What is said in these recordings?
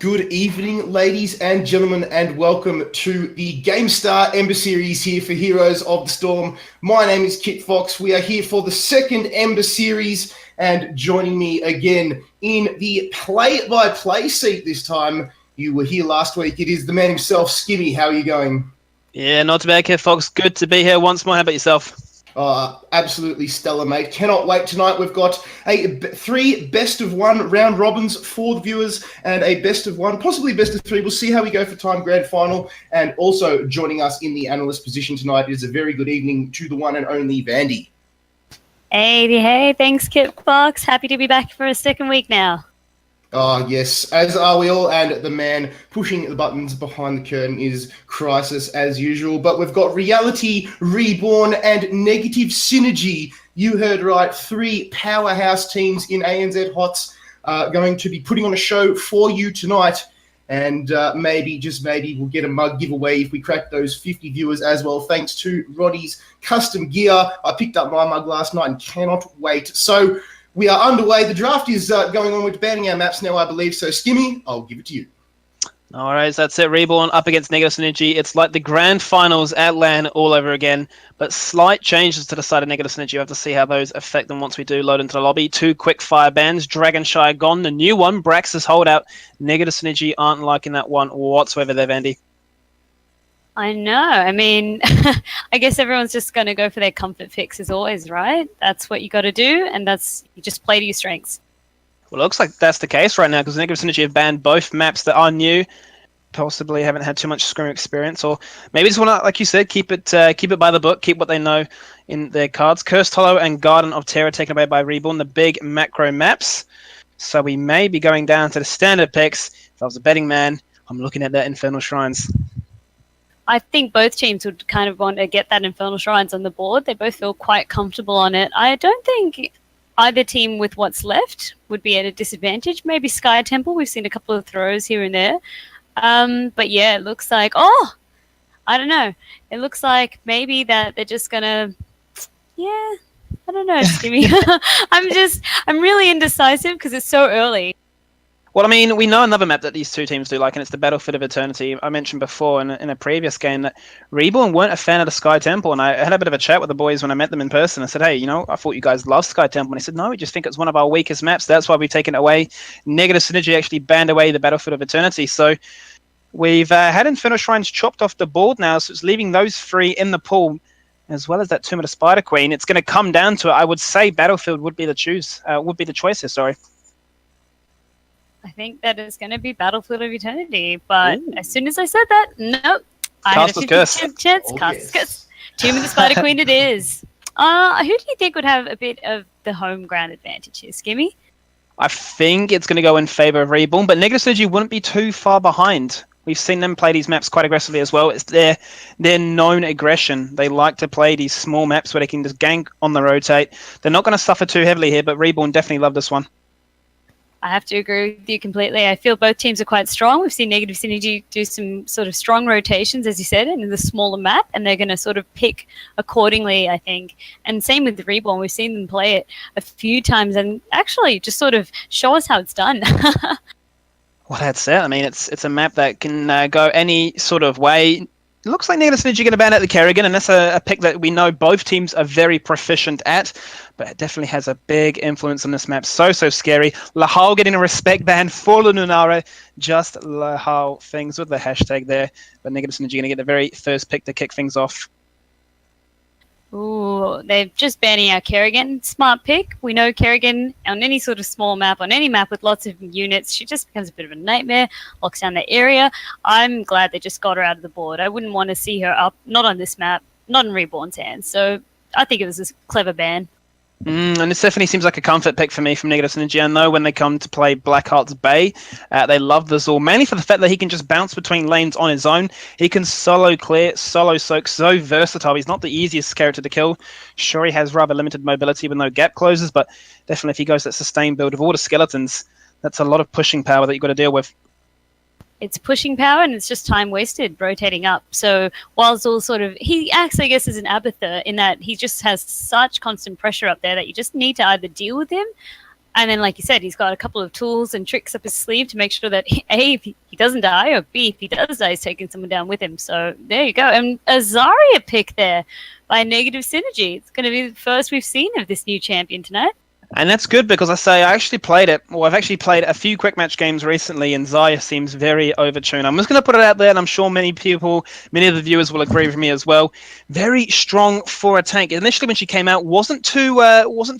Good evening, ladies and gentlemen, and welcome to the GameStar Ember Series here for Heroes of the Storm. My name is Kit Fox. We are here for the second Ember Series, and joining me again in the play-by-play seat this time, you were here last week. It is the man himself, Skimmy. How are you going? Yeah, not too bad, Kit Fox. Good to be here once more. How about yourself? Absolutely stellar, mate. Cannot wait tonight. We've got three best of one round robins for the viewers and a best of one, possibly best of three. We'll see how we go for time grand final. And also joining us in the analyst position tonight is a very good evening to the one and only Vandy. Hey, thanks, Kit Fox. Happy to be back for a second week now. Oh, yes, as are we all, and the man pushing the buttons behind the curtain is Crisis as usual. But we've got Reality, Reborn, and Negative Synergy. You heard right, three powerhouse teams in ANZ HotS going to be putting on a show for you tonight. And maybe, just maybe, we'll get a mug giveaway if we crack those 50 viewers as well, thanks to Roddy's custom gear. I picked up my mug last night and cannot wait. So we are underway. The draft is going on. We're banning our maps now, I believe. So, Skimmy, I'll give it to you. All right, so that's it. Reborn up against Negative Synergy. It's like the grand finals at LAN all over again, but slight changes to the side of Negative Synergy. You have to see how those affect them once we do load into the lobby. Two quick fire bans. Dragonshy gone. The new one, Brax's holdout. Negative Synergy aren't liking that one whatsoever there, Vandy. I know. I mean, I guess everyone's just going to go for their comfort picks as always, right? That's what you got to do, and you just play to your strengths. Well, it looks like that's the case right now because Negative Synergy have banned both maps that are new, possibly haven't had too much scrim experience, or maybe just want to, like you said, keep it by the book, keep what they know in their cards. Cursed Hollow and Garden of Terror taken away by Reborn, the big macro maps. So we may be going down to the standard picks. If I was a betting man, I'm looking at that Infernal Shrines. I think both teams would kind of want to get that Infernal Shrines on the board. They both feel quite comfortable on it. I don't think either team with what's left would be at a disadvantage. Maybe Sky Temple. We've seen a couple of throws here and there. But yeah, it looks like, I don't know. It looks like maybe that they're just going to, I don't know, Skimmy. I'm really indecisive because it's so early. Well, I mean, we know another map that these two teams do like, and it's the Battlefield of Eternity. I mentioned before in a previous game that Reborn weren't a fan of the Sky Temple, and I had a bit of a chat with the boys when I met them in person. I said, hey, I thought you guys loved Sky Temple. And they said, no, we just think it's one of our weakest maps. That's why we've taken it away. Negative Synergy actually banned away the Battlefield of Eternity. So we've had Infernal Shrines chopped off the board now, so it's leaving those three in the pool, as well as that Tomb of the Spider Queen. It's going to come down to it. I would say Battlefield would be the choice here, sorry. I think that is going to be Battlefield of Eternity, but as soon as I said that, nope. I had a 50% chance. Castle's Curse. Tomb of the Spider Queen it is. Who do you think would have a bit of the home ground advantage here, Skimmy? I think it's going to go in favor of Reborn, but Negative Synergy wouldn't be too far behind. We've seen them play these maps quite aggressively as well. It's their known aggression. They like to play these small maps where they can just gank on the rotate. They're not going to suffer too heavily here, but Reborn definitely love this one. I have to agree with you completely. I feel both teams are quite strong. We've seen Negative Synergy do some sort of strong rotations, as you said, in the smaller map, and they're going to sort of pick accordingly, I think. And same with the Reborn. We've seen them play it a few times and actually just sort of show us how it's done. Well, that's it. I mean, it's a map that can go any sort of way. It looks like Negative Synergy going to ban out the Kerrigan, and that's a pick that we know both teams are very proficient at, but it definitely has a big influence on this map. So scary. Lahal getting a respect ban for Lunara. Just Lahal things with the hashtag there, but Negative Synergy going to get the very first pick to kick things off. Ooh, they're just banning out Kerrigan. Smart pick. We know Kerrigan on any sort of small map, on any map with lots of units, she just becomes a bit of a nightmare, locks down the area. I'm glad they just got her out of the board. I wouldn't want to see her up, not on this map, not in Reborn's hands. So I think it was a clever ban. And this definitely seems like a comfort pick for me from Negative Synergy. I know when they come to play Blackheart's Bay, they love the Zor, mainly for the fact that he can just bounce between lanes on his own. He can solo clear, solo soak, so versatile. He's not the easiest character to kill. Sure, he has rather limited mobility with no gap closes, but definitely if he goes that sustained build of all the skeletons, that's a lot of pushing power that you've got to deal with. It's pushing power and it's just time wasted rotating up. So while Zul sort of, he acts, I guess, as an Abathur in that he just has such constant pressure up there that you just need to either deal with him And then, like you said, he's got a couple of tools and tricks up his sleeve to make sure that A, if he doesn't die, or B, if he does die, he's taking someone down with him. So there you go. And a Zarya pick there by Negative Synergy. It's going to be the first we've seen of this new champion tonight. And that's good because I actually played it. Well, I've actually played a few quick match games recently, and Zarya seems very overtuned. I'm just going to put it out there, and I'm sure many of the viewers will agree with me as well. Very strong for a tank. Initially, when she came out, wasn't too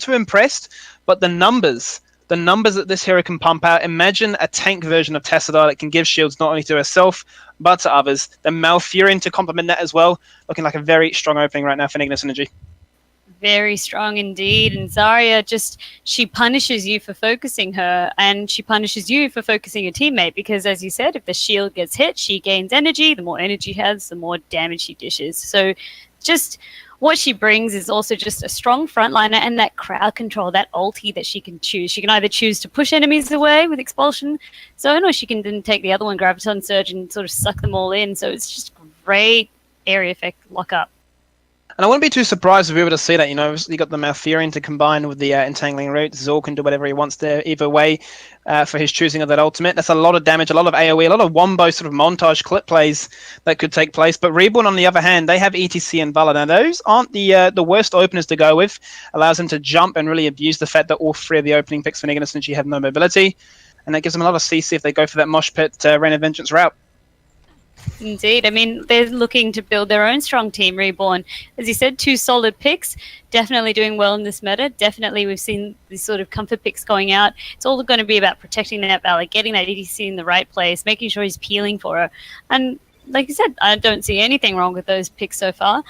impressed, but the numbers that this hero can pump out. Imagine a tank version of Tassadar that can give shields not only to herself but to others. The Malfurion to complement that as well. Looking like a very strong opening right now for Negative Synergy. Very strong indeed. And Zarya she punishes you for focusing her, and she punishes you for focusing your teammate, because as you said, if the shield gets hit, she gains energy. The more energy she has, the more damage she dishes. So just what she brings is also just a strong frontliner and that crowd control, that ulti that she can choose. She can either choose to push enemies away with Expulsion Zone, or she can then take the other one, Graviton Surge, and sort of suck them all in. So it's just great area effect lock up. And I wouldn't be too surprised if we were to see that. You got the Malfurion to combine with the Entangling Root. Zor can do whatever he wants there, either way, for his choosing of that ultimate. That's a lot of damage, a lot of AoE, a lot of wombo sort of montage clip plays that could take place. But Reborn, on the other hand, they have ETC and Valor. Now, those aren't the worst openers to go with. Allows them to jump and really abuse the fact that all three of the opening picks for Negative Synergy have no mobility. And that gives them a lot of CC if they go for that Mosh Pit Reign of Vengeance route. Indeed. I mean, they're looking to build their own strong team, Reborn. As you said, 2 solid picks, definitely doing well in this meta. Definitely we've seen these sort of comfort picks going out. It's all going to be about protecting that Valor, getting that EDC in the right place, making sure he's peeling for her. And like you said, I don't see anything wrong with those picks so far.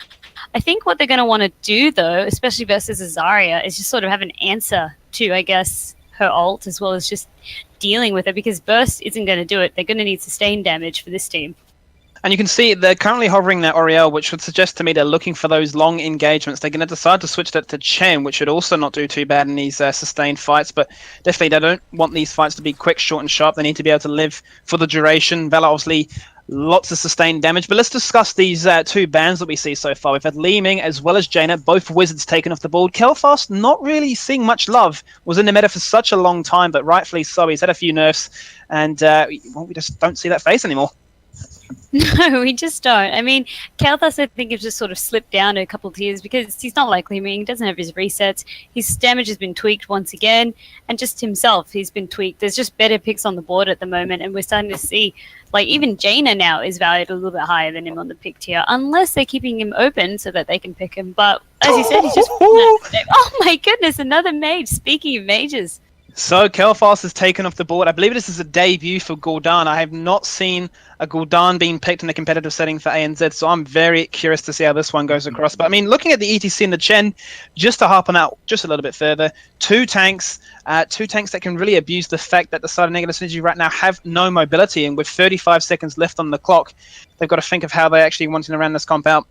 I think what they're going to want to do, though, especially versus Zarya, is just sort of have an answer to, I guess, her ult, as well as just dealing with it, because Burst isn't going to do it. They're going to need sustained damage for this team. And you can see they're currently hovering that Oriel, which would suggest to me they're looking for those long engagements. They're going to decide to switch that to Chen, which should also not do too bad in these sustained fights. But definitely they don't want these fights to be quick, short, and sharp. They need to be able to live for the duration. Valor, obviously, lots of sustained damage. But let's discuss these 2 bans that we see so far. We've had Li Ming as well as Jaina, both wizards taken off the board. Kelfast not really seeing much love. Was in the meta for such a long time, but rightfully so. He's had a few nerfs, and we just don't see that face anymore. No, we just don't. I mean, Kalthus, I think, has just sort of slipped down a couple of tiers because he's not like Li Ming. He doesn't have his resets. His damage has been tweaked once again, and just himself, he's been tweaked. There's just better picks on the board at the moment, and we're starting to see, like, even Jaina now is valued a little bit higher than him on the pick tier, unless they're keeping him open so that they can pick him. But as you said, he's just... Oh my goodness, another mage. Speaking of mages. So Kelfast is taken off the board. I believe this is a debut for Gul'dan. I have not seen a Gul'dan being picked in a competitive setting for ANZ, so I'm very curious to see how this one goes across. But I mean, looking at the ETC and the Chen, just to harp on that just a little bit further, 2 tanks that can really abuse the fact that the side of Negative Synergy right now have no mobility, and with 35 seconds left on the clock, they've got to think of how they actually want to round this comp out.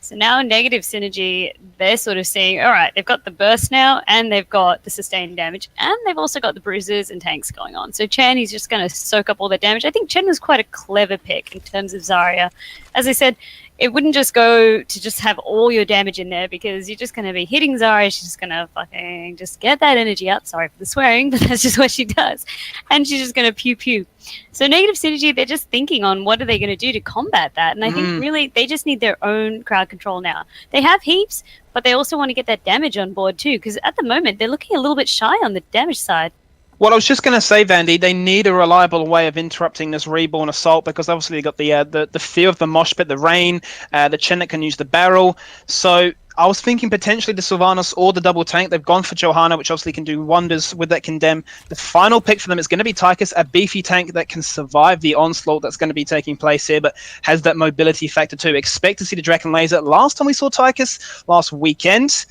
So now in Negative Synergy, they're sort of seeing, all right, they've got the burst now, and they've got the sustained damage, and they've also got the bruises and tanks going on. So Chen, he's just going to soak up all that damage. I think Chen was quite a clever pick in terms of Zarya. As I said, it wouldn't just go to just have all your damage in there, because you're just going to be hitting Zarya. She's just going to fucking just get that energy out. Sorry for the swearing, but that's just what she does. And she's just going to pew pew. So Negative Synergy, they're just thinking on what are they going to do to combat that. And I think really they just need their own crowd control now. They have heaps, but they also want to get that damage on board too, because at the moment they're looking a little bit shy on the damage side. Well, I was just going to say, Vandy, they need a reliable way of interrupting this Reborn assault, because obviously they've got the fear of the mosh pit, the rain, the Chen that can use the barrel. So I was thinking potentially the Sylvanas or the double tank. They've gone for Johanna, which obviously can do wonders with that Condemn. The final pick for them is going to be Tychus, a beefy tank that can survive the onslaught that's going to be taking place here, but has that mobility factor too. Expect to see the Draken Laser. Last time we saw Tychus, last weekend,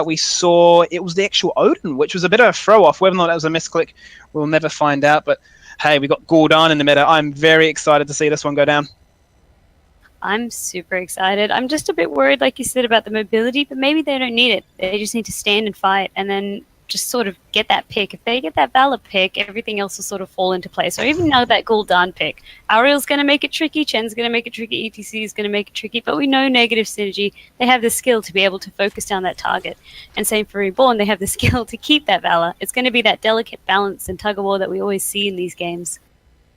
we saw it was the actual Odin, which was a bit of a throw-off. Whether or not that was a misclick, we'll never find out. But hey, we got Gul'dan in the meta. I'm very excited to see this one go down. I'm super excited. I'm just a bit worried, like you said, about the mobility, but maybe they don't need it. They just need to stand and fight. And then just sort of get that pick. If they get that Valor pick, everything else will sort of fall into place. Or even now that Gul'dan pick. Ariel's going to make it tricky, Chen's going to make it tricky, ETC is going to make it tricky, but we know negative synergy, they have the skill to be able to focus down that target. And same for Reborn, they have the skill to keep that Valor. It's going to be that delicate balance and tug-of-war that we always see in these games.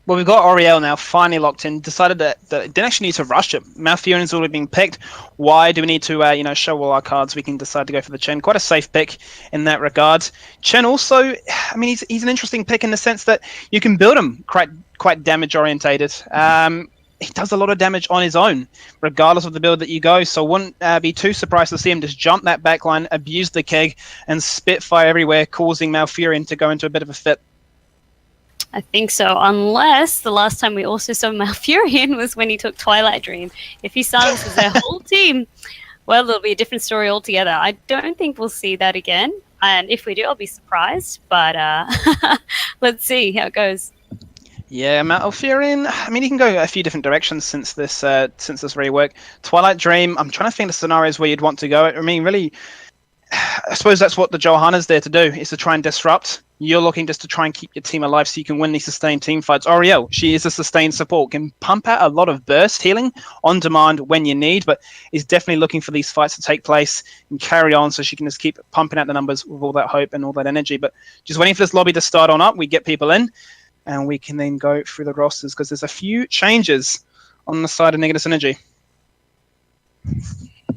Well, we've got Oriel now finally locked in. Decided that it didn't actually need to rush it. Malfurion's already been picked. Why do we need to, show all our cards? We can decide to go for the Chen. Quite a safe pick in that regard. Chen also, I mean, he's an interesting pick in the sense that you can build him quite damage orientated. He does a lot of damage on his own, regardless of the build that you go. So wouldn't be too surprised to see him just jump that backline, abuse the keg, and spitfire everywhere, causing Malfurion to go into a bit of a fit. I think so, unless the last time we also saw Malfurion was when he took Twilight Dream. If he silences their whole team, well, it'll be a different story altogether. I don't think we'll see that again, and if we do, I'll be surprised, but let's see how it goes. Yeah, Malfurion, I mean, he can go a few different directions since this rework. Twilight Dream, I'm trying to think of scenarios where you'd want to go. I mean, really, I suppose that's what the Johanna's there to do, is to try and disrupt. You're looking just to try and keep your team alive so you can win these sustained team fights. Oriel, she is a sustained support, can pump out a lot of burst healing on demand when you need, but is definitely looking for these fights to take place and carry on so she can just keep pumping out the numbers with all that hope and all that energy. But just waiting for this lobby to start on up, we get people in, and we can then go through the rosters because there's a few changes on the side of Negative Synergy.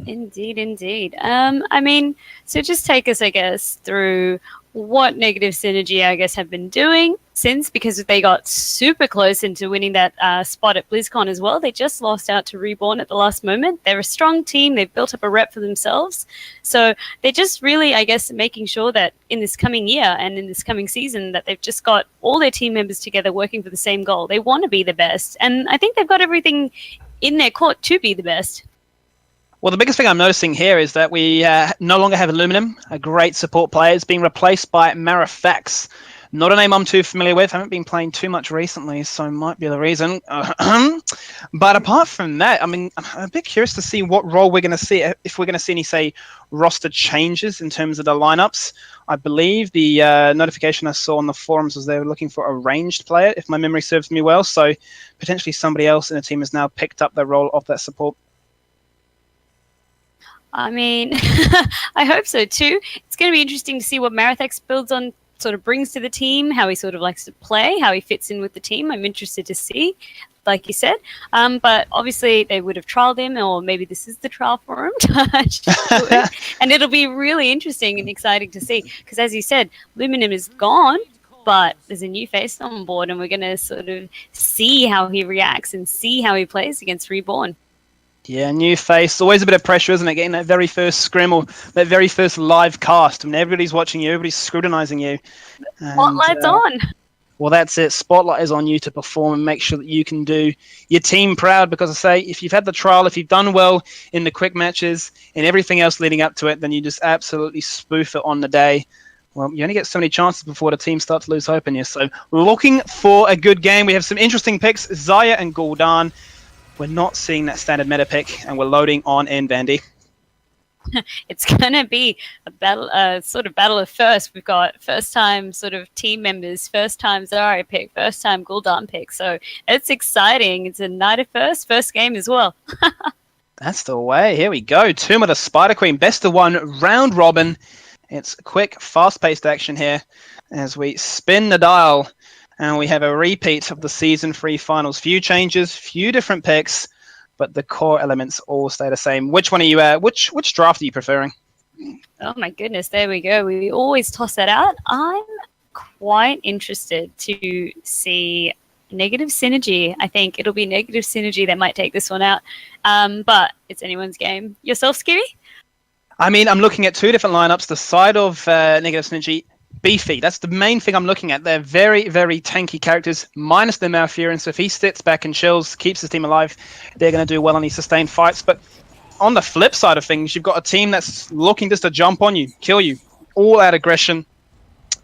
Indeed. I mean, so just take us, I guess, through what Negative Synergy, I guess, have been doing since, because they got super close into winning that spot at BlizzCon as well. They just lost out to Reborn at the last moment. They're a strong team. They've built up a rep for themselves. So they're just really, I guess, making sure that in this coming year and in this coming season that they've just got all their team members together working for the same goal. They want to be the best. And I think they've got everything in their court to be the best. Well, the biggest thing I'm noticing here is that we no longer have Aluminum, a great support player. It's being replaced by Marifax. Not a name I'm too familiar with. I haven't been playing too much recently, so might be the reason. But apart from that, I mean, I'm a bit curious to see what role we're going to see. If we're going to see any, say, roster changes in terms of the lineups. I believe the notification I saw on the forums was they were looking for a ranged player, if my memory serves me well. So potentially somebody else in the team has now picked up the role of that support. I mean, I hope so too. It's going to be interesting to see what Marathax builds on, sort of brings to the team, how he sort of likes to play, how he fits in with the team. I'm interested to see, like you said. But obviously they would have trialed him, or maybe this is the trial for him. And it'll be really interesting and exciting to see, because as you said, Luminum is gone, but there's a new face on board, and we're going to sort of see how he reacts and see how he plays against Reborn. Yeah, new face. Always a bit of pressure, isn't it? Getting that very first scrim or that very first live cast. I mean, everybody's watching you. Everybody's scrutinizing you. Spotlight's on. Well, that's it. Spotlight is on you to perform and make sure that you can do your team proud. Because I say, if you've had the trial, if you've done well in the quick matches and everything else leading up to it, then you just absolutely spoof it on the day. Well, you only get so many chances before the team starts to lose hope in you. So looking for a good game. We have some interesting picks. Xayah and Gul'dan. We're not seeing that standard meta pick, and we're loading on in, Vandy. It's going to be a battle, sort of battle of first. We've got first-time sort of team members, first-time Zarya pick, first-time Gul'dan pick. So it's exciting. It's a night of first game as well. That's the way. Here we go. Tomb of the Spider Queen. Best of one, round robin. It's quick, fast-paced action here as we spin the dial. And we have a repeat of the Season 3 finals. Few changes, few different picks, but the core elements all stay the same. Which one are you which draft are you preferring? Oh my goodness, there we go. We always toss that out. I'm quite interested to see Negative Synergy. I think it'll be Negative Synergy that might take this one out. But it's anyone's game. Yourself, Skibby? I mean, I'm looking at two different lineups. The side of Negative Synergy, beefy. That's the main thing I'm looking at. They're very, very tanky characters, minus the Malfurion. So if he sits back and chills, keeps his team alive, they're going to do well on these sustained fights. But on the flip side of things, you've got a team that's looking just to jump on you, kill you, all out aggression.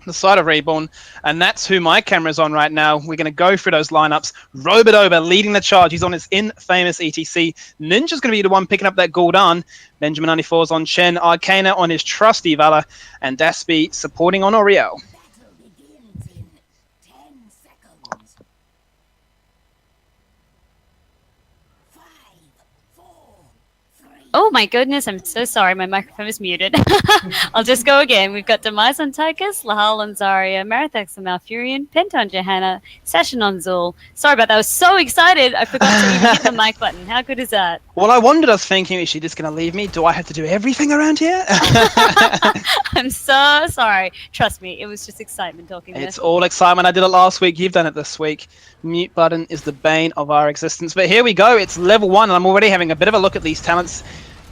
the side of Reborn, and that's who my camera's on right now. We're going to go through those lineups. Robodoba leading the charge. He's on his infamous ETC. Ninja's going to be the one picking up that Gul'dan. Benjamin 94's on Chen. Arcana on his trusty Valor. And Daspy supporting on Oriel. Oh my goodness, I'm so sorry. My microphone is muted. I'll just go again. We've got Demise on Tychus, Lahal on Zarya, Marathax on Malfurion, Penta on Johanna, Session on Zul. Sorry about that. I was so excited I forgot to even hit the mic button. How good is that? Well, I wondered, I was thinking, is she just going to leave me? Do I have to do everything around here? I'm so sorry. Trust me, it was just excitement talking there. It's all excitement. I did it last week. You've done it this week. Mute button is the bane of our existence. But here we go. It's level 1, and I'm already having a bit of a look at these talents.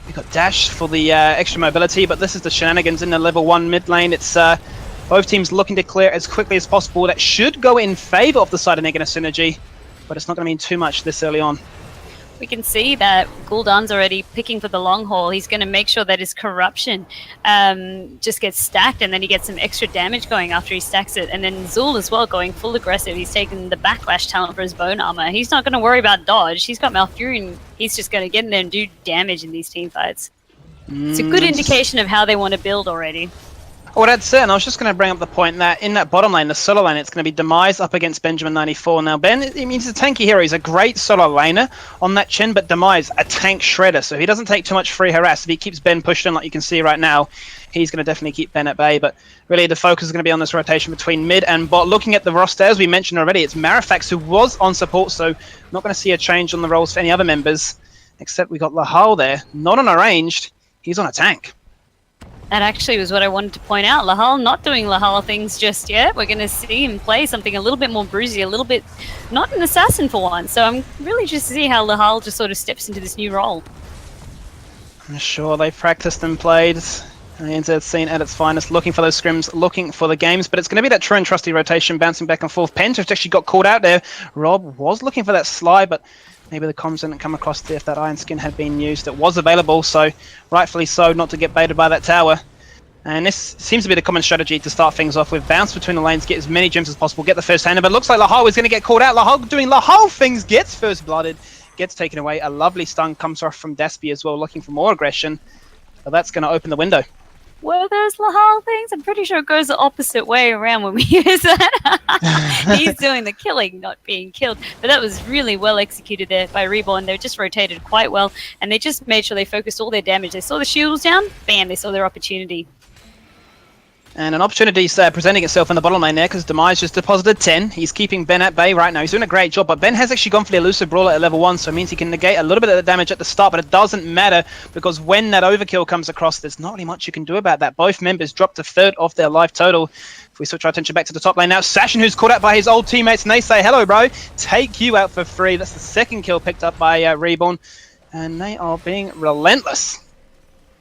We've got Dash for the extra mobility, but this is the shenanigans in the level 1 mid lane. It's both teams looking to clear as quickly as possible. That should go in favor of the side of negative synergy, but it's not going to mean too much this early on. We can see that Gul'dan's already picking for the long haul. He's going to make sure that his corruption just gets stacked, and then he gets some extra damage going after he stacks it. And then Zul as well, going full aggressive. He's taking the backlash talent for his bone armor. He's not going to worry about dodge. He's got Malfurion. He's just going to get in there and do damage in these team fights. It's a good indication of how they want to build already. Well, that's it, and I was just going to bring up the point that in that bottom lane, the solo lane, it's going to be Demise up against Benjamin 94. Now, Ben, it means he's a tanky hero. He's a great solo laner on that Chen, but Demise, a tank shredder, so he doesn't take too much free harass. If he keeps Ben pushed in like you can see right now, he's going to definitely keep Ben at bay, but really the focus is going to be on this rotation between mid and bot. Looking at the roster, as we mentioned already, it's Marathax who was on support, so not going to see a change on the roles for any other members, except we got Lahal there, not on a ranged, he's on a tank. That actually was what I wanted to point out. Lahal not doing Lahal things just yet. We're going to see him play something a little bit more bruisey, a little bit not an assassin for once. So I'm really just to see how Lahal just sort of steps into this new role. I'm sure they've practiced and played. NZ seen at its finest, looking for those scrims, looking for the games, but it's going to be that true and trusty rotation, bouncing back and forth. Penta actually got caught out there. Rob was looking for that slide, but maybe the comms didn't come across there if that iron skin had been used. It was available, so rightfully so, not to get baited by that tower. And this seems to be the common strategy to start things off with. Bounce between the lanes, get as many gems as possible, get the first hander, but it looks like Lahal is going to get caught out. Lahal doing Lahal things, gets first blooded, gets taken away. A lovely stun comes off from Daspy as well, looking for more aggression. But that's going to open the window. Were those Lahal things? I'm pretty sure it goes the opposite way around when we use that. He's doing the killing, not being killed. But that was really well executed there by Reborn. They just rotated quite well, and they just made sure they focused all their damage. They saw the shield was down, bam, they saw their opportunity. And an opportunity presenting itself in the bottom lane there, because Demise just deposited 10. He's keeping Ben at bay right now. He's doing a great job, but Ben has actually gone for the elusive brawler at level 1, so it means he can negate a little bit of the damage at the start, but it doesn't matter, because when that overkill comes across, there's not really much you can do about that. Both members dropped a third of their life total. If we switch our attention back to the top lane now, Sashin, who's caught out by his old teammates, and they say, hello, bro, take you out for free. That's the second kill picked up by Reborn, and they are being relentless.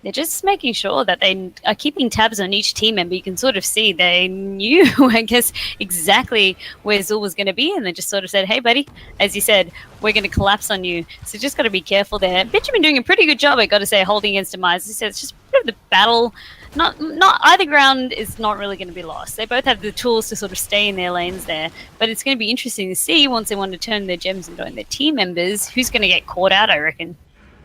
They're just making sure that they are keeping tabs on each team member. You can sort of see they knew, I guess, exactly where Zul was going to be, and they just sort of said, hey, buddy, as you said, we're going to collapse on you. So just got to be careful there. Benjamin doing a pretty good job, I got to say, holding against Demise. As he said, it's just a bit of the battle. Not either ground is not really going to be lost. They both have the tools to sort of stay in their lanes there. But it's going to be interesting to see once they want to turn their gems into their team members, who's going to get caught out, I reckon.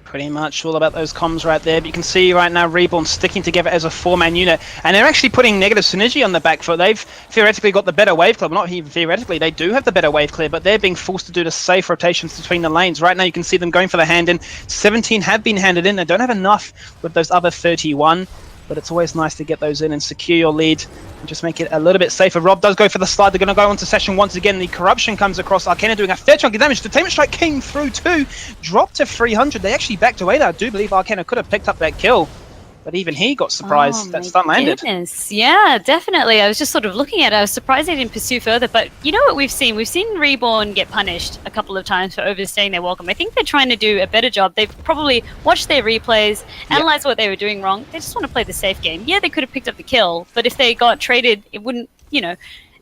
Pretty much all about those comms right there, but you can see right now Reborn sticking together as a 4-man unit, and they're actually putting negative synergy on the back foot. They've theoretically got the better wave clear, well, not even theoretically, they do have the better wave clear, but they're being forced to do the safe rotations between the lanes. Right now you can see them going for the hand in. 17 have been handed in. They don't have enough with those other 31, but it's always nice to get those in and secure your lead and just make it a little bit safer. Rob does go for the slide. They're going to go onto Session once again. The corruption comes across. Arcana doing a fair chunk of damage. Detainment Strike came through too. Dropped to 300. They actually backed away there. I do believe Arcana could have picked up that kill, but even he got surprised that stun landed. Goodness. Yeah, definitely. I was just sort of looking at it. I was surprised they didn't pursue further, but you know what we've seen? We've seen Reborn get punished a couple of times for overstaying their welcome. I think they're trying to do a better job. They've probably watched their replays, analyzed what they were doing wrong. They just want to play the safe game. Yeah, they could have picked up the kill, but if they got traded, it wouldn't, they're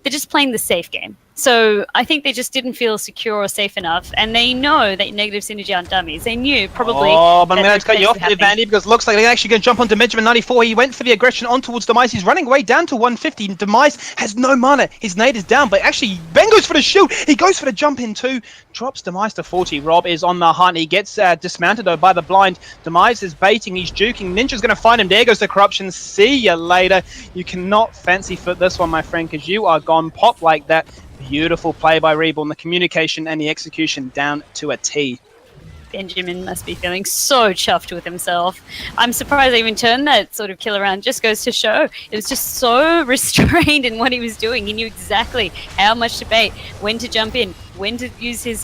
just playing the safe game. So I think they just didn't feel secure or safe enough, and they know that negative synergy aren't dummies. They knew probably. Oh, but I'm that going to cut you off there, Vandy, because it looks like they're actually going to jump onto Benjamin 94. He went for the aggression on towards Demise. He's running away down to 150. Demise has no mana. His nade is down, but actually Ben goes for the shoot. He goes for the jump in too. Drops Demise to 40. Rob is on the hunt. He gets dismounted though by the blind. Demise is baiting. He's juking. Ninja's going to find him. There goes the corruption. See ya later. You cannot fancy foot this one, my friend, because you are gone pop like that. Beautiful play by Reborn, the communication and the execution down to a T. Benjamin must be feeling so chuffed with himself. I'm surprised they even turned that sort of kill around. Just goes to show it was just so restrained in what he was doing. He knew exactly how much to bait, when to jump in, when to use his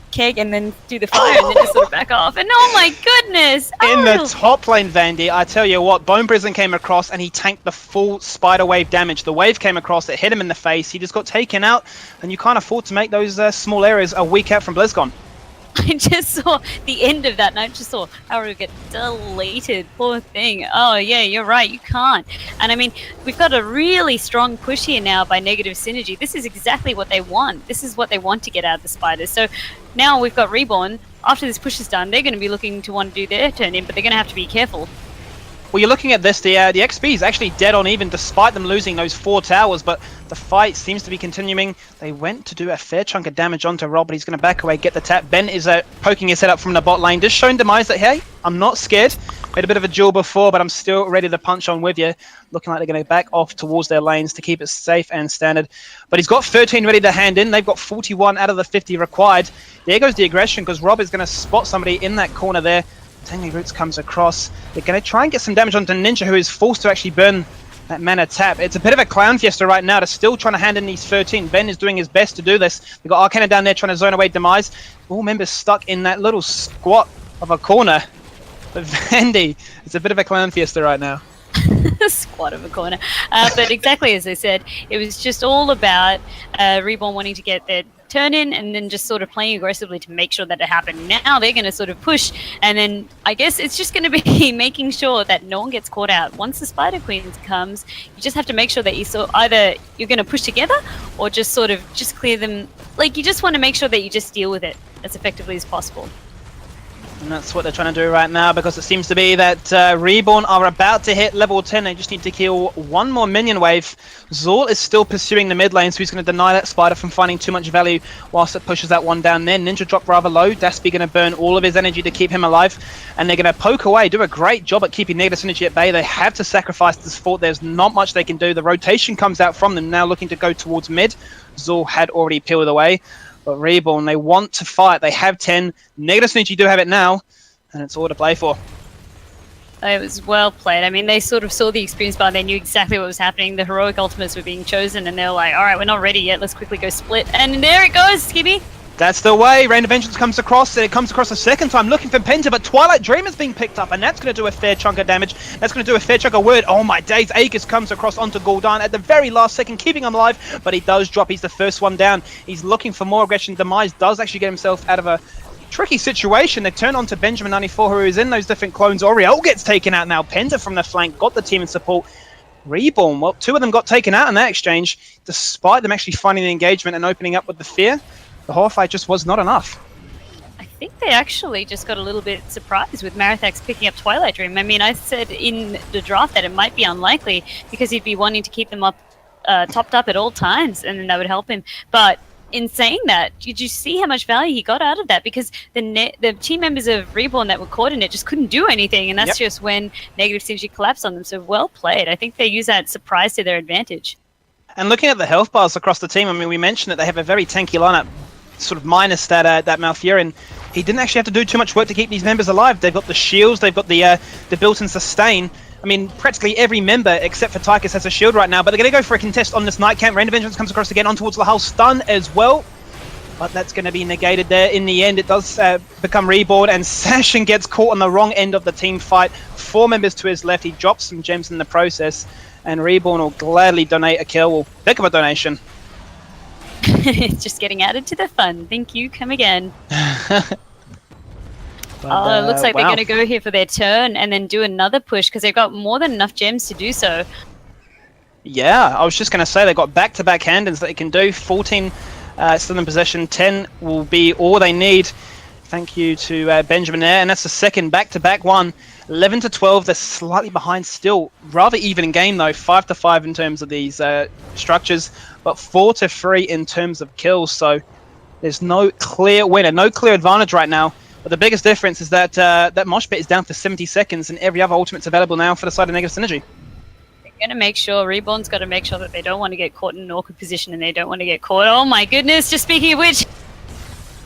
keg and then do the fire and then just sort of back off. And oh my goodness! In the top lane, Vandy, I tell you what, Bone Prison came across and he tanked the full spider wave damage. The wave came across, it hit him in the face. He just got taken out, and you can't afford to make those small errors a week out from BlizzCon. I just saw the end of that and I just saw Haru get deleted. Poor thing. Oh yeah, you're right, you can't. And I mean, we've got a really strong push here now by negative synergy. This is exactly what they want. This is what they want to get out of the spiders. So now we've got Reborn. After this push is done, they're going to be looking to want to do their turn in, but they're going to have to be careful. Well, you're looking at this, the XP is actually dead on even despite them losing those 4 towers, but the fight seems to be continuing. They went to do a fair chunk of damage onto Rob, but he's going to back away, get the tap. Ben is poking his head up from the bot lane, just showing Demise that, hey, I'm not scared. Made a bit of a duel before, but I'm still ready to punch on with you. Looking like they're going to back off towards their lanes to keep it safe and standard. But he's got 13 ready to hand in. They've got 41 out of the 50 required. There goes the aggression, because Rob is going to spot somebody in that corner there. Tangy Roots comes across. They're going to try and get some damage onto Ninja, who is forced to actually burn that mana tap. It's a bit of a clown fiesta right now. They're still trying to hand in these 13. Ben is doing his best to do this. They've got Arcana down there trying to zone away Demise. All members stuck in that little squat of a corner. But Vandy, it's a bit of a clown fiesta right now. Squat of a corner. But exactly as I said, it was just all about Reborn wanting to get their turn in and then just sort of playing aggressively to make sure that it happened. Now they're going to sort of push, and then I guess it's just going to be making sure that no one gets caught out. Once the Spider Queen comes, you just have to make sure that you either you're going to push together or just sort of just clear them. Like, you just want to make sure that you just deal with it as effectively as possible. And that's what they're trying to do right now, because it seems to be that Reborn are about to hit level 10. They just need to kill one more minion wave. Zol is still pursuing the mid lane, so he's going to deny that spider from finding too much value whilst it pushes that one down there. Ninja dropped rather low. Daspy going to burn all of his energy to keep him alive. And they're going to poke away, do a great job at keeping negative synergy at bay. They have to sacrifice this fort. There's not much they can do. The rotation comes out from them, now looking to go towards mid. Zol had already peeled away. But Reborn, they want to fight. They have 10. Negative synergy do have it now, and it's all to play for. It was well played. I mean, they sort of saw the experience bar. They knew exactly what was happening. The heroic ultimates were being chosen, and they were like, all right, we're not ready yet. Let's quickly go split. And there it goes, Skibby. That's the way. Rain of Vengeance comes across, and it comes across a second time looking for Penta, but Twilight Dream is being picked up, and that's going to do a fair chunk of damage. That's going to do a fair chunk of word. Oh my days, Aegis comes across onto Gul'dan at the very last second, keeping him alive, but he does drop. He's the first one down. He's looking for more aggression. Demise does actually get himself out of a tricky situation. They turn on to Benjamin 94, who is in those different clones. Oriel gets taken out now. Penta from the flank got the team in support. Reborn, well, 2 of them got taken out in that exchange, despite them actually finding the engagement and opening up with the fear. The whole fight just was not enough. I think they actually just got a little bit surprised with Marathax picking up Twilight Dream. I mean, I said in the draft that it might be unlikely because he'd be wanting to keep them up, topped up at all times, and then that would help him. But in saying that, did you see how much value he got out of that? Because the team members of Reborn that were caught in it just couldn't do anything, and that's just when negative synergy collapsed on them. So well played. I think they use that surprise to their advantage. And looking at the health bars across the team, I mean, we mentioned that they have a very tanky lineup, sort of minus that Malfurion. He didn't actually have to do too much work to keep these members alive. They've got the shields, they've got the built-in sustain. I mean, practically every member except for Tychus has a shield right now, but they're going to go for a contest on this Night Camp. Rain of Vengeance comes across again on towards the hull, stun as well. But that's going to be negated there. In the end, it does become Reborn, and Sashin gets caught on the wrong end of the team fight. 4 members to his left. He drops some gems in the process, and Reborn will gladly donate a kill. Well, pick up a donation. It's just getting added to the fun. Thank you. Come again. But, it looks like they're going to go here for their turn and then do another push because they've got more than enough gems to do so. Yeah, I was just going to say they've got back-to-back hand-ins that they can do. 14 still in possession. 10 will be all they need. Thank you to Benjamin there, and that's the second back-to-back one. 11 to 12, they're slightly behind still. Rather even in game though, 5 to 5 in terms of these structures, but 4 to 3 in terms of kills. So there's no clear winner, no clear advantage right now. But the biggest difference is that that mosh pit is down for 70 seconds, and every other ultimate's available now for the side of Negative Synergy. They're going to make sure, Reborn's got to make sure that they don't want to get caught in an awkward position, and they don't want to get caught. Oh my goodness, just speaking of which.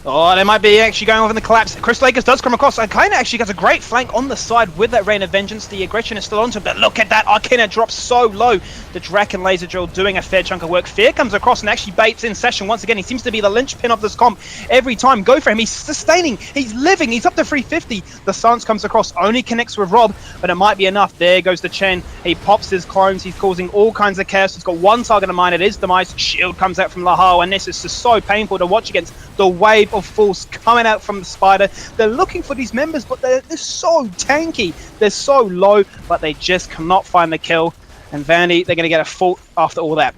Oh, they might be actually going off in the collapse. Crystal Lakers does come across. Arcana actually gets a great flank on the side with that Rain of Vengeance. The aggression is still onto him, but look at that. Arcana drops so low. The Draken Laser Drill doing a fair chunk of work. Fear comes across and actually baits in Session once again. He seems to be the linchpin of this comp every time. Go for him. He's sustaining. He's living. He's up to 350. The Silence comes across. Only connects with Rob, but it might be enough. There goes the Chen. He pops his clones. He's causing all kinds of chaos. He's got one target in mind. It is Demise. Shield comes out from Lahao, and this is just so painful to watch against the wave of force coming out from the Spider. They're looking for these members, but they're so tanky. They're so low, but they just cannot find the kill. And Vandy, they're going to get a fault after all that.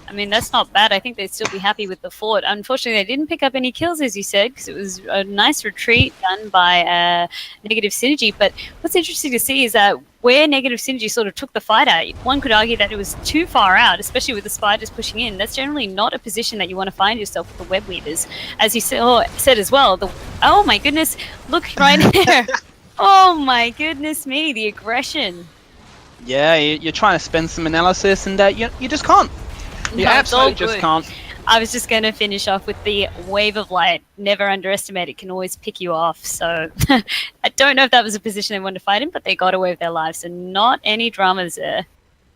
I mean, that's not bad. I think they'd still be happy with the fort. Unfortunately, they didn't pick up any kills, as you said, because it was a nice retreat done by Negative Synergy. But what's interesting to see is that where Negative Synergy sort of took the fight out, one could argue that it was too far out, especially with the Spiders pushing in. That's generally not a position that you want to find yourself with the Web Weavers. As you said as well, oh my goodness, look right there. Oh my goodness me, the aggression. Yeah, you're trying to spend some analysis, and you just can't. You absolutely just can't. I was just going to finish off with the wave of light. Never underestimate. It can always pick you off. So I don't know if that was a position they wanted to fight in, but they got away with their lives. And not any dramas there.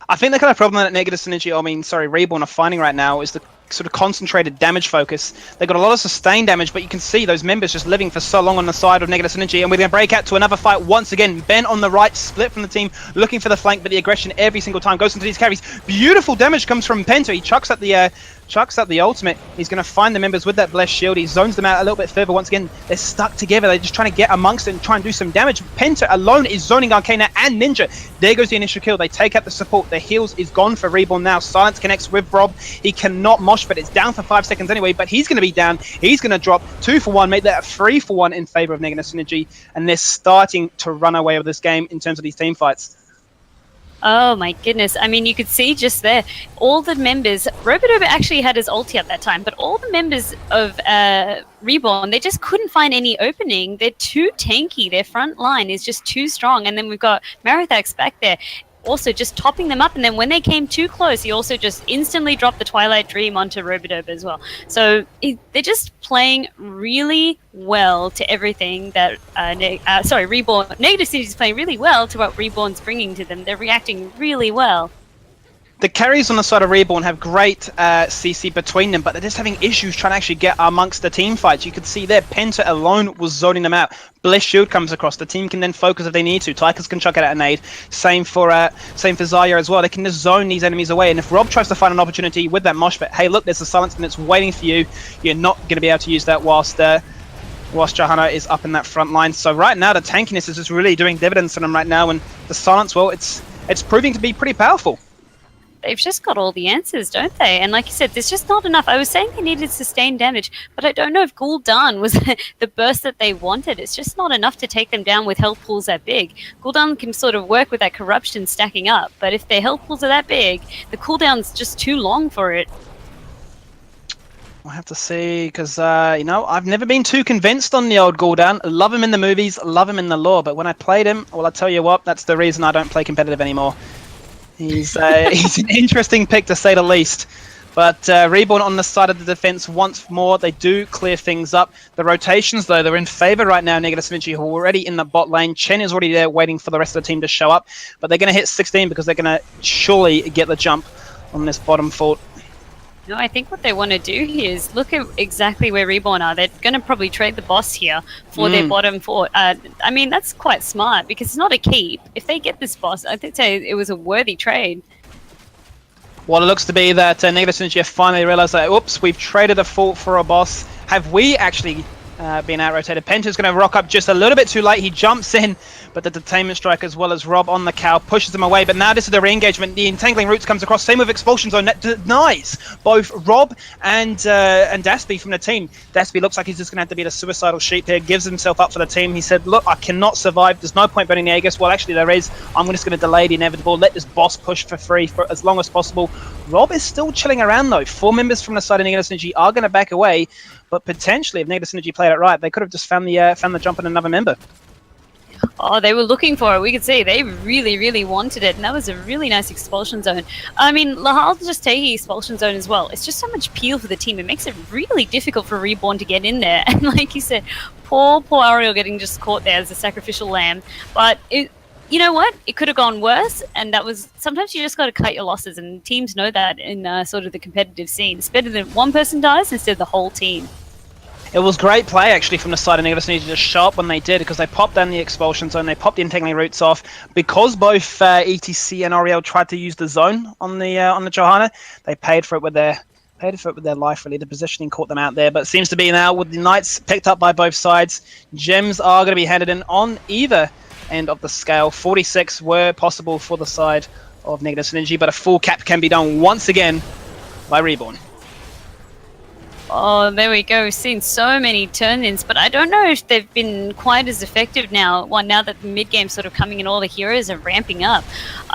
I think the kind of problem that Negative Synergy, Reborn are finding right now is the sort of concentrated damage focus. They've got a lot of sustained damage, but you can see those members just living for so long on the side of Negative Synergy, and we're going to break out to another fight once again. Ben on the right, split from the team, looking for the flank, but the aggression every single time goes into these carries. Beautiful damage comes from Penta. He chucks at the ultimate. He's going to find the members with that blessed shield. He zones them out a little bit further. Once again, they're stuck together. They're just trying to get amongst it and try and do some damage. Penta alone is zoning Arcana and Ninja. There goes the initial kill. They take out the support. The heals is gone for Reborn now. Silence connects with Rob. He cannot mosh, but it's down for 5 seconds anyway, but he's going to be down. He's going to drop 2 for 1, make that a 3 for 1 in favor of Negative Synergy, and they're starting to run away with this game in terms of these team fights. Oh my goodness. I mean, you could see just there, all the members, Robodoba actually had his ulti at that time, but all the members of Reborn, they just couldn't find any opening. They're too tanky. Their front line is just too strong. And then we've got Marithax back there, also just topping them up. And then when they came too close, he also just instantly dropped the Twilight Dream onto Robodoba as well. So they're just playing really well to everything that Reborn, Negative Synergy is playing really well to what Reborn's bringing to them. They're reacting really well. The carries on the side of Reborn have great CC between them, but they're just having issues trying to actually get amongst the team fights. You could see there, Penta alone was zoning them out. Bless Shield comes across. The team can then focus if they need to. Tychus can chuck it out an aid. Same for Zaya as well. They can just zone these enemies away. And if Rob tries to find an opportunity with that mosh pit, hey, look, there's a silence and it's waiting for you. You're not going to be able to use that whilst Johanna is up in that front line. So right now, the tankiness is just really doing dividends for them right now. And the silence, well, it's proving to be pretty powerful. They've just got all the answers, don't they? And like you said, there's just not enough. I was saying they needed sustained damage, but I don't know if Gul'dan was the burst that they wanted. It's just not enough to take them down with health pools that big. Gul'dan can sort of work with that corruption stacking up, but if their health pools are that big, the cooldown's just too long for it. I'll have to see, because, I've never been too convinced on the old Gul'dan. Love him in the movies, love him in the lore, but when I played him, well, I tell you what, that's the reason I don't play competitive anymore. He's an interesting pick to say the least. But Reborn on the side of the defense once more. They do clear things up. The rotations, though, they're in favor right now. Negative Synergy, who are already in the bot lane. Chen is already there waiting for the rest of the team to show up. But they're going to hit 16 because they're going to surely get the jump on this bottom fort. No, I think what they want to do here is look at exactly where Reborn are. They're going to probably trade the boss here for their bottom fort. I mean, that's quite smart because it's not a keep. If they get this boss, I think it was a worthy trade. Well, it looks to be that Negative Synergy have finally realized that, oops, we've traded a fort for a boss. Have we actually being out-rotated. Penta's going to rock up just a little bit too late. He jumps in, but the Detainment Strike as well as Rob on the cow pushes him away. But now this is the re-engagement. The Entangling Roots comes across. Same with Expulsion Zone. That denies both Rob and Daspy from the team. Daspy looks like he's just going to have to be the suicidal sheep here. Gives himself up for the team. He said, look, I cannot survive. There's no point burning the Aegis. Well, actually there is. I'm just going to delay the inevitable. Let this boss push for free for as long as possible. Rob is still chilling around though. 4 members from the side of Negative Synergy are going to back away. But potentially, if Negative Synergy played it right, they could have just found the jump on another member. Oh, they were looking for it. We could see they really, really wanted it. And that was a really nice expulsion zone. I mean, Lahal just taking expulsion zone as well. It's just so much peel for the team. It makes it really difficult for Reborn to get in there. And like you said, poor Ariel getting just caught there as a sacrificial lamb. But you know what? It could have gone worse, and that was sometimes you just got to cut your losses, and teams know that in sort of the competitive scene. It's better than one person dies instead of the whole team. It was great play actually from the side of Negative Synergy to show up when they did, because they popped down the expulsion zone, they popped the Entangling Roots off. Because both ETC and Ariel tried to use the zone on the Johanna, they paid for it with their life, really. The positioning caught them out there, but it seems to be now with the Knights picked up by both sides. Gems are going to be handed in on either end of the scale. 46 were possible for the side of Negative Synergy, but a full cap can be done once again by Reborn. Oh, there we go. We've seen so many turn-ins, but I don't know if they've been quite as effective now. Well, now that the mid-game's sort of coming in, all the heroes are ramping up.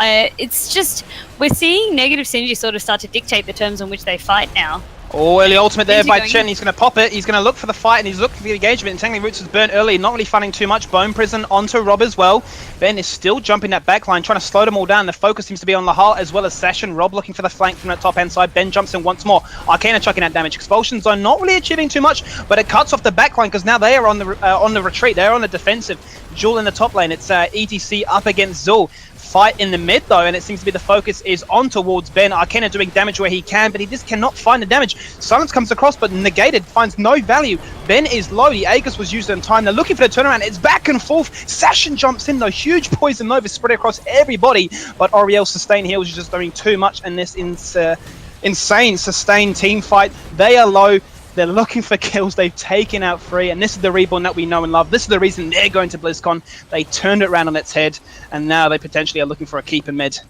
It's just, we're seeing Negative Synergy sort of start to dictate the terms on which they fight now. Oh, early ultimate there by Chen. He's going to pop it. He's going to look for the fight, and he's looking for the engagement. Entangling Roots was burnt early, not really finding too much. Bone Prison onto Rob as well. Ben is still jumping that backline, trying to slow them all down. The focus seems to be on Lahal as well as Sashin. Rob looking for the flank from the top-hand side. Ben jumps in once more. Arcana chucking out damage. Expulsion Zone not really achieving too much, but it cuts off the backline because now they are on the retreat. They're on the defensive. Jewel in the top lane. It's ETC up against Zul. Fight in the mid though, and it seems to be the focus is on towards Ben. Arcana doing damage where he can, but he just cannot find the damage. Silence comes across, but negated, finds no value. Ben is low, the Aegis was used in time. They're looking for the turnaround, it's back and forth. Sashin jumps in though, huge poison nova spread across everybody, but Oriel's sustain heals is just doing too much in this insane sustained team fight. They are low. They're looking for kills. They've taken out 3, and this is the Reborn that we know and love. This is the reason they're going to BlizzCon. They turned it around on its head, and now they potentially are looking for a keep in mid.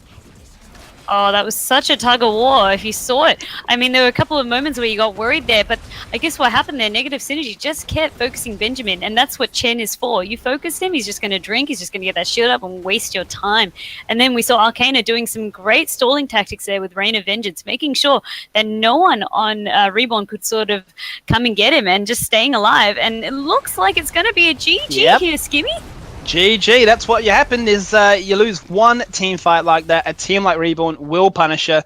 Oh, that was such a tug of war if you saw it. I mean, there were a couple of moments where you got worried there, but I guess what happened there, Negative Synergy just kept focusing Benjamin, and that's what Chen is for. You focus him, he's just going to drink, he's just going to get that shield up and waste your time. And then we saw Arcana doing some great stalling tactics there with Rain of Vengeance, making sure that no one on Reborn could sort of come and get him and just staying alive. And it looks like it's going to be a GG here, Skimmy. GG, that's what you happen is you lose one team fight like that. A team like Reborn will punish you,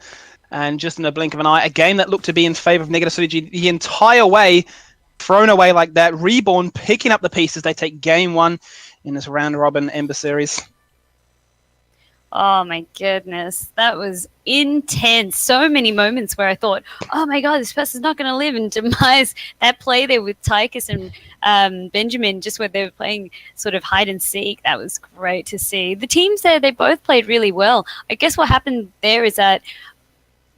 and just in the blink of an eye, a game that looked to be in favor of Negative Synergy the entire way, thrown away like that. Reborn picking up the pieces. They take game 1 in this round robin Ember series. Oh my goodness, that was intense. So many moments where I thought, oh my god, this person's not going to live, and demise. That play there with Tychus and Benjamin, just where they were playing sort of hide and seek, that was great to see. The teams there, they both played really well. I guess what happened there is that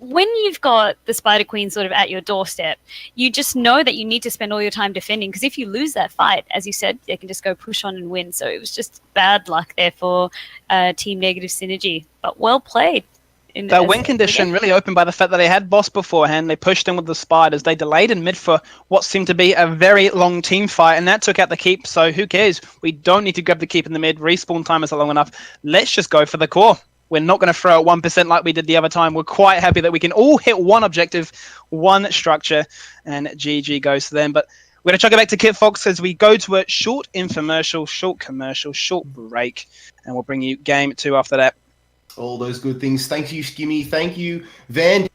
when you've got the Spider Queen sort of at your doorstep, you just know that you need to spend all your time defending, because if you lose that fight, as you said, they can just go push on and win. So it was just bad luck there for Team Negative Synergy, but well played. The win condition really opened by the fact that they had boss beforehand. They pushed in with the spiders. They delayed in mid for what seemed to be a very long team fight, and that took out the keep. So who cares? We don't need to grab the keep in the mid. Respawn time is long enough. Let's just go for the core. We're not going to throw out 1% like we did the other time. We're quite happy that we can all hit one objective, one structure, and GG goes to them. But we're going to chuck it back to Kit Fox as we go to a short infomercial, short commercial, short break, and we'll bring you game 2 after that. All those good things. Thank you, Skimmy. Thank you, Van.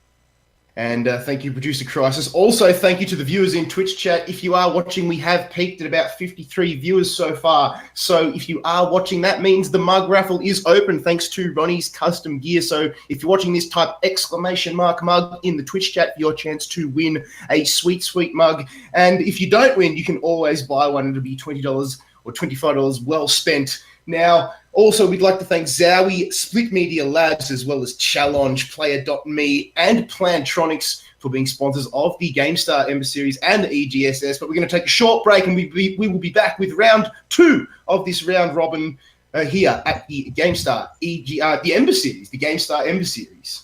And thank you, Producer Crisis. Also, thank you to the viewers in Twitch chat. If you are watching, we have peaked at about 53 viewers so far. So if you are watching, that means the mug raffle is open thanks to Ronnie's Custom Gear. So if you're watching this, type exclamation mark mug in the Twitch chat for your chance to win a sweet, sweet mug. And if you don't win, you can always buy one. It'll be $20 or $25 well spent. Now, also, we'd like to thank Zowie, Split Media Labs, as well as Challenge, Player.me, and Plantronics for being sponsors of the GameStar Ember Series and the EGSS. But we're going to take a short break, and we will be back with round 2 of this round robin here at the GameStar the Ember Series, the GameStar Ember Series.